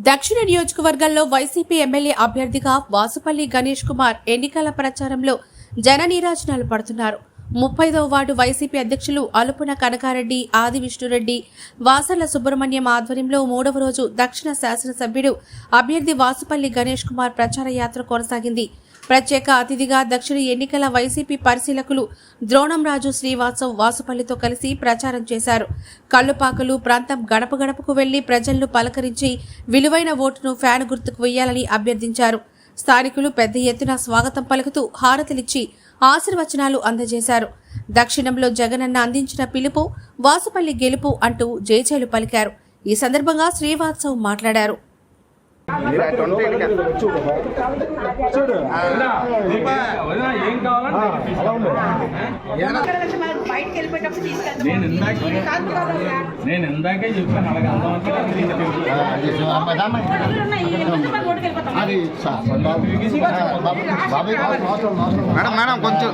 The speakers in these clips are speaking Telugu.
దక్షిణ నియోజకవర్గంలో వైసీపీ ఎమ్మెల్యే అభ్యర్థిగా వాసుపల్లి గణేష్ కుమార్ ఎన్నికల ప్రచారంలో జననీరాజనాలు పడుతున్నారు. 30వ వార్డు వైసీపీ అధ్యక్షులు అలుపున కనకారెడ్డి, ఆది విష్ణురెడ్డి, వాసర్ల సుబ్రహ్మణ్యం ఆధ్వర్యంలో 3వ రోజు దక్షిణ శాసనసభ్యుడు అభ్యర్థి వాసుపల్లి గణేష్ కుమార్ ప్రచార యాత్ర కొనసాగింది. ప్రత్యేక అతిథిగా దక్షిణ ఎన్నికల వైసీపీ పరిశీలకులు ద్రోణంరాజు శ్రీవాత్సవ్ వాసుపల్లితో కలిసి ప్రచారం చేశారు. కల్లుపాకలు ప్రాంతం గడప గడపకు వెళ్లి ప్రజలను పలకరించి విలువైన ఓటును ఫ్యాన్ గుర్తుకు వేయాలని అభ్యర్థించారు. స్థానికులు పెద్ద ఎత్తున స్వాగతం పలుకుతూ హారతులిచ్చి ఆశీర్వచనాలు అందజేశారు. దక్షిణంలో జగనన్న అందించిన పిలుపు, వాసుపల్లి గెలుపు అంటూ జయజయలు పలికారు. ఈ సందర్భంగా శ్రీవాత్సవ్ మాట్లాడారు. నేను ఇందాకే చెప్పాను అలాగే మేడం కొంచెం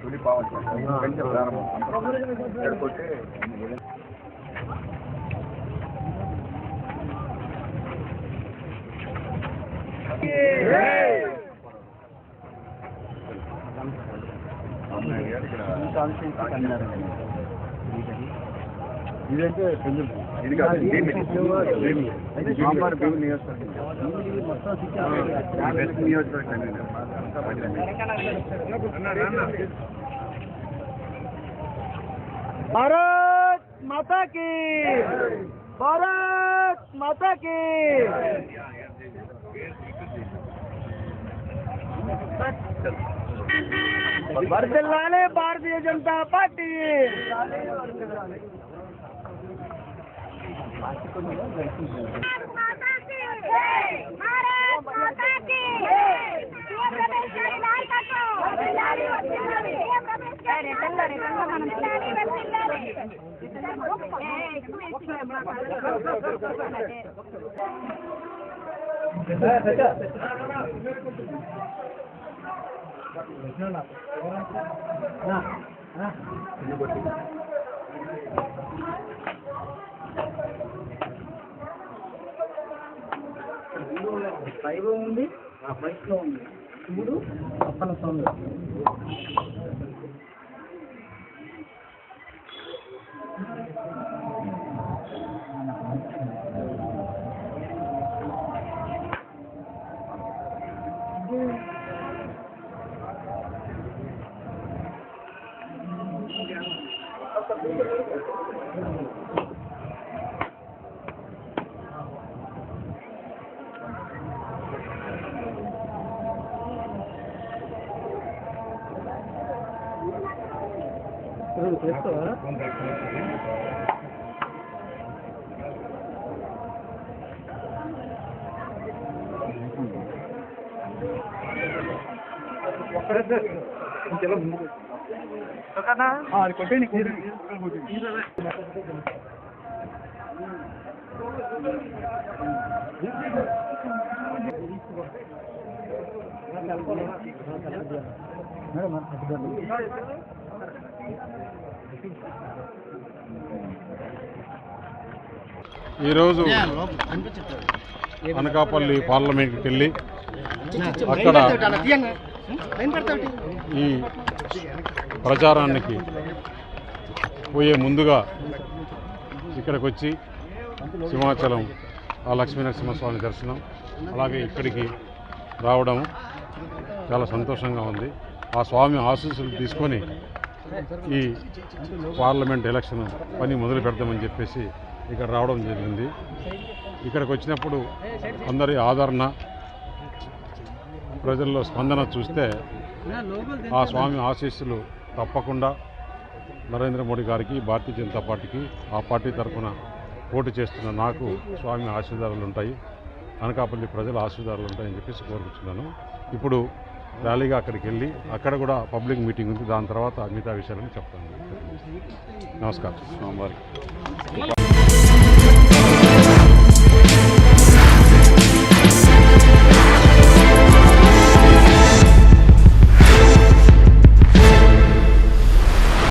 తొలి పావం ప్రారంభం ఇదంటే ఇది కాదు भारत माता की, भारत माता की। वर्धिल्लाले भारतीय जनता पार्टी। ఫైవ్ ఉంది, ఫైవ్ లో ఉంది, చూడు అప్పన స్వామి. ఈరోజు అనకాపల్లి పార్లమెంట్కి వెళ్ళి అక్కడ ఈ ప్రచారానికి పోయే ముందుగా ఇక్కడికి వచ్చి సింహాచలం ఆ లక్ష్మీనరసింహస్వామి దర్శనం, అలాగే ఇక్కడికి రావడం చాలా సంతోషంగా ఉంది. ఆ స్వామి ఆశీస్సులు తీసుకొని ఈ పార్లమెంట్ ఎలక్షన్ పని మొదలు పెడదామని చెప్పేసి ఇక్కడ రావడం జరిగింది. ఇక్కడికి వచ్చినప్పుడు అందరి ఆదరణ, ప్రజల్లో స్పందన చూస్తే ఆ స్వామి ఆశీస్సులు తప్పకుండా నరేంద్ర మోడీ గారికి, భారతీయ జనతా పార్టీకి, ఆ పార్టీ తరఫున పోటీ చేస్తున్న నాకు స్వామి ఆశీర్వాదాలు ఉంటాయి, అనకాపల్లి ప్రజల ఆశీర్వాదాలు ఉంటాయని చెప్పేసి కోరుకుంటున్నాను. ఇప్పుడు ర్యాలీగా అక్కడికి వెళ్ళి అక్కడ కూడా పబ్లిక్ మీటింగ్ ఉంది, దాని తర్వాత మిగతా విషయాలను చెప్తాను. నమస్కారం.